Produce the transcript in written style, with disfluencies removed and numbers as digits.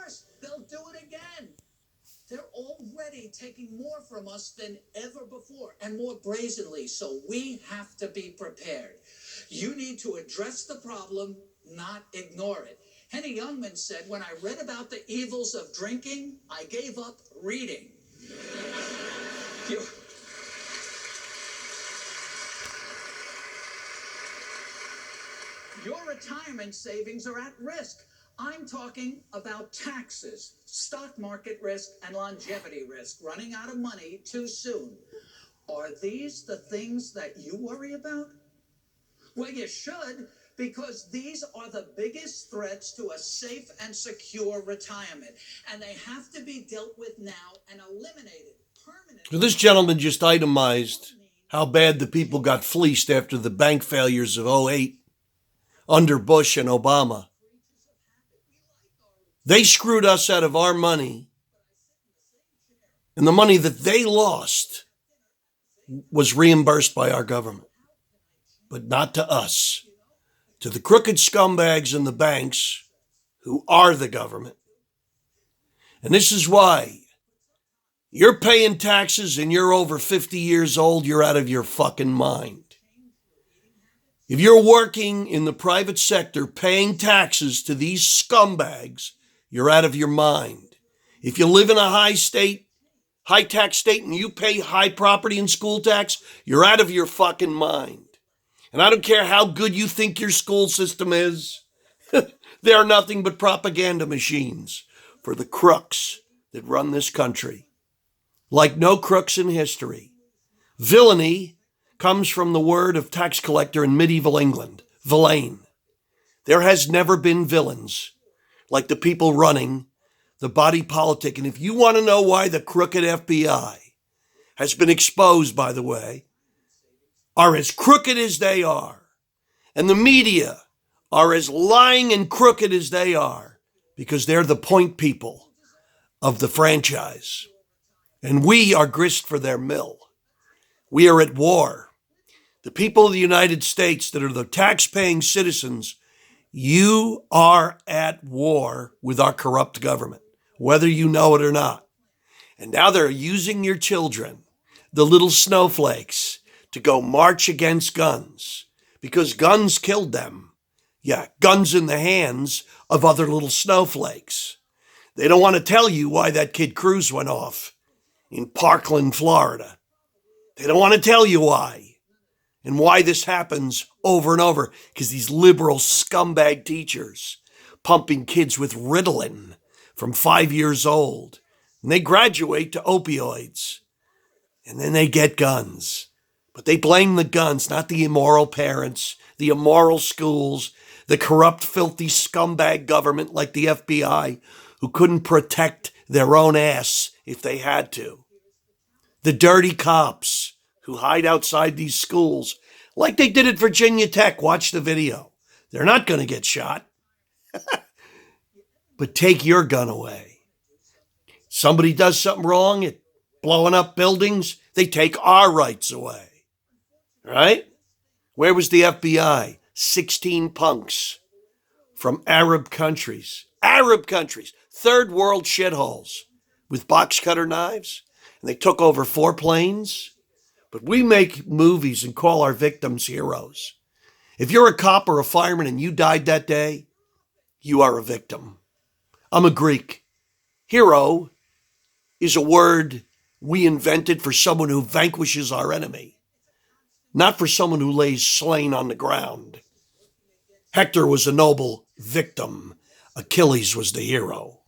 course, they'll do it again. They're already taking more from us than ever before, and more brazenly, so we have to be prepared. You need to address the problem, not ignore it. Henny Youngman said, when I read about the evils of drinking, I gave up reading. Your retirement savings are at risk. I'm talking about taxes, stock market risk, and longevity risk, running out of money too soon. Are these the things that you worry about? Well, you should, because these are the biggest threats to a safe and secure retirement, and they have to be dealt with now and eliminated permanently. So this gentleman just itemized how bad the people got fleeced after the bank failures of 2008 under Bush and Obama. They screwed us out of our money, and the money that they lost was reimbursed by our government, but not to us, to the crooked scumbags in the banks who are the government. And this is why you're paying taxes and you're over 50 years old, you're out of your fucking mind. If you're working in the private sector paying taxes to these scumbags, you're out of your mind. If you live in a high tax state and you pay high property and school tax, you're out of your fucking mind. And I don't care how good you think your school system is. They are nothing but propaganda machines for the crooks that run this country. Like no crooks in history. Villainy comes from the word of tax collector in medieval England, villain. There has never been villains like the people running the body politic. And if you want to know why the crooked FBI has been exposed, by the way, are as crooked as they are, and the media are as lying and crooked as they are, because they're the point people of the franchise. And we are grist for their mill. We are at war. The people of the United States that are the tax-paying citizens, you are at war with our corrupt government, whether you know it or not. And now they're using your children, the little snowflakes, to go march against guns, because guns killed them. Yeah, guns in the hands of other little snowflakes. They don't want to tell you why that kid Cruz went off in Parkland, Florida. They don't want to tell you why. And why this happens over and over, because these liberal scumbag teachers pumping kids with Ritalin from 5 years old. And they graduate to opioids. And then they get guns. But they blame the guns, not the immoral parents, the immoral schools, the corrupt, filthy scumbag government like the FBI, who couldn't protect their own ass if they had to. The dirty cops who hide outside these schools, like they did at Virginia Tech. Watch the video. They're not going to get shot. But take your gun away. Somebody does something wrong at blowing up buildings, they take our rights away. Right? Where was the FBI? 16 punks from Arab countries, third world shitholes with box cutter knives, and they took over 4 planes. But we make movies and call our victims heroes. If you're a cop or a fireman and you died that day, you are a victim. I'm a Greek. Hero is a word we invented for someone who vanquishes our enemy, not for someone who lays slain on the ground. Hector was a noble victim. Achilles was the hero.